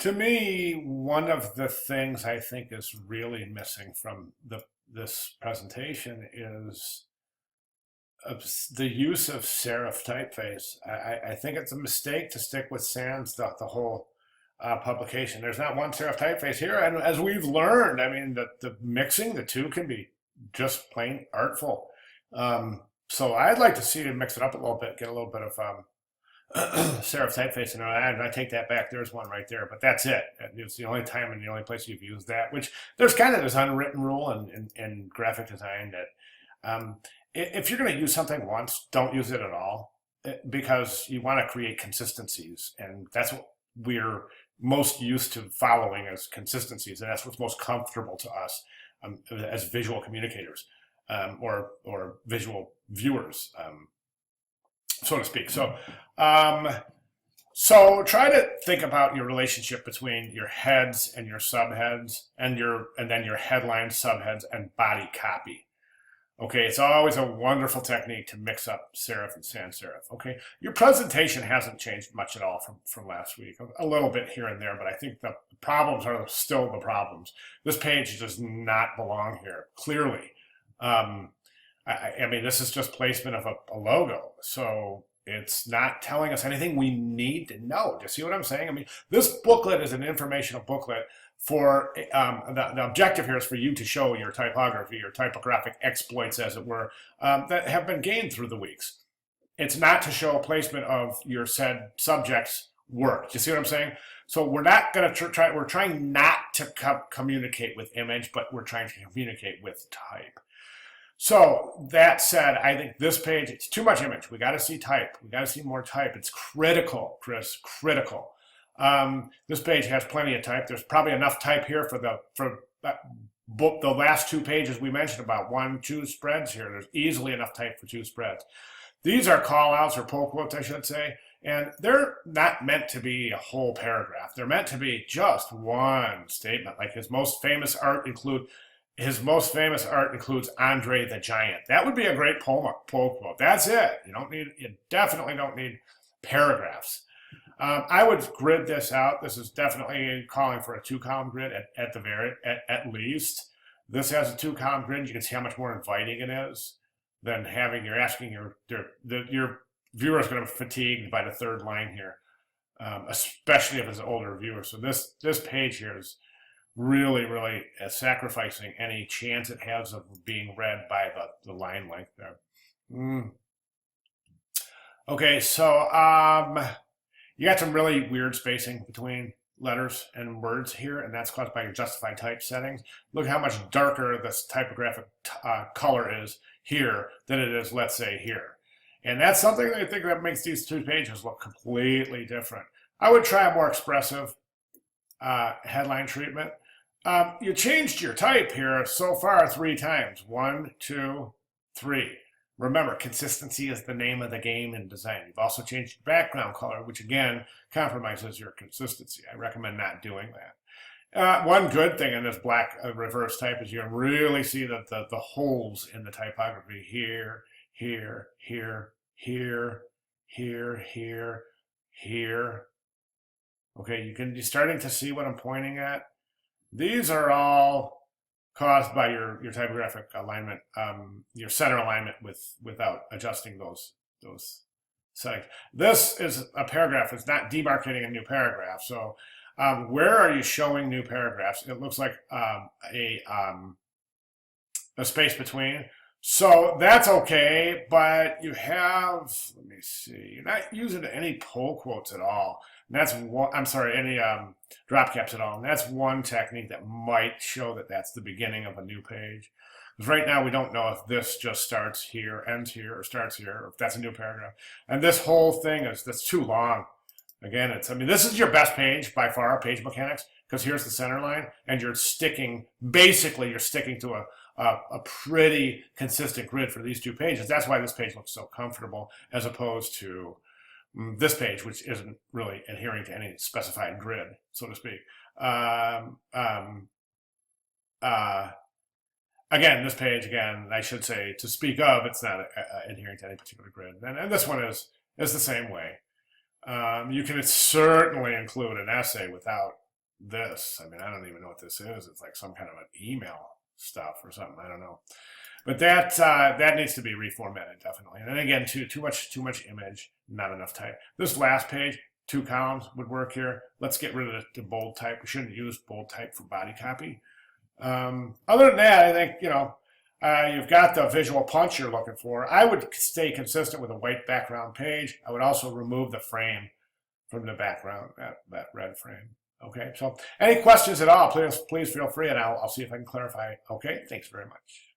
To me, one of the things I think is really missing from this presentation is the use of serif typeface. I think it's a mistake to stick with sans the whole publication. There's not one serif typeface here, and as we've learned, I mean, the mixing the two can be just plain artful. So I'd like to see it mix it up a little bit, get a little bit of serif typeface in there. And I take that back. There's one right there, but that's it. It's the only time and the only place you've used that. Which there's kind of this unwritten rule in graphic design that if you're going to use something once, don't use it at all because you want to create consistencies, and that's what we're most used to following as consistencies, and that's what's most comfortable to us as visual communicators or visual viewers. So to speak. So try to think about your relationship between your heads and your subheads and then your headline, subheads, and body copy. Okay, it's always a wonderful technique to mix up serif and sans serif. Okay, your presentation hasn't changed much at all from last week. A little bit here and there, but I think the problems are still the problems. This page does not belong here, clearly. I mean, this is just placement of a logo, so it's not telling us anything we need to know. Do you see what I'm saying? I mean, this booklet is an informational booklet for the objective here is for you to show your typography, your typographic exploits, as it were, that have been gained through the weeks. It's not to show a placement of your said subject's work. Do you see what I'm saying? So we're not going to try. We're trying not to communicate with image, but we're trying to communicate with type. So that said, I think this page, it's too much image. We got to see type. We got to see more type. It's critical, Chris, critical. This page has plenty of type. There's probably enough type here for the last two pages we mentioned about 1-2 spreads here. There's easily enough type for 2 spreads. These are call outs or pull quotes, I should say, and they're not meant to be a whole paragraph. They're meant to be just one statement. Like his most famous art includes Andre the Giant. That would be a great pull quote. That's it. You definitely don't need paragraphs. I would grid this out. This is definitely calling for a 2-column grid at least. This has a 2-column grid. You can see how much more inviting it is than having your viewer is going to be fatigued by the 3rd line here, especially if it's an older viewer. So this page here is really, really sacrificing any chance it has of being read by the line length there. Okay, so you got some really weird spacing between letters and words here, and that's caused by your justified type settings. Look how much darker this typographic color is here than it is, let's say, here. And that's something that I think that makes these 2 pages look completely different. I would try a more expressive headline treatment. You changed your type here so far 3 times. 1, 2, 3. Remember, consistency is the name of the game in design. You've also changed your background color, which again compromises your consistency. I recommend not doing that. One good thing in this black reverse type is you can really see the holes in the typography here, here, here, here, here, here, here. Okay, you're starting to see what I'm pointing at. These are all caused by your typographic alignment, your center alignment without adjusting those settings. This is a paragraph. It's not demarcating a new paragraph. So where are you showing new paragraphs? It looks like a space between. So that's okay, but you have, let me see, you're not using any pull quotes at all. And that's one, I'm sorry, any drop caps at all. And that's one technique that might show that that's the beginning of a new page. Because right now we don't know if this just starts here, ends here, or starts here, or if that's a new paragraph. And this whole thing that's too long. Again, this is your best page by far, page mechanics, because here's the center line, and you're sticking to a pretty consistent grid for these 2 pages. That's why this page looks so comfortable as opposed to this page, which isn't really adhering to any specified grid, so to speak. Again, this page, I should say, to speak of, it's not adhering to any particular grid. And this one is the same way. You can certainly include an essay without this. I mean, I don't even know what this is. It's like some kind of an email stuff or something. I don't know. But that needs to be reformatted definitely. And then again, too much image, not enough type. This last page, 2 columns would work here. Let's get rid of the bold type. We shouldn't use bold type for body copy. Other than that, I think you've got the visual punch you're looking for. I would stay consistent with a white background page. I would also remove the frame from the background, that red frame. Okay, so any questions at all, please feel free, and I'll see if I can clarify. Okay, thanks very much.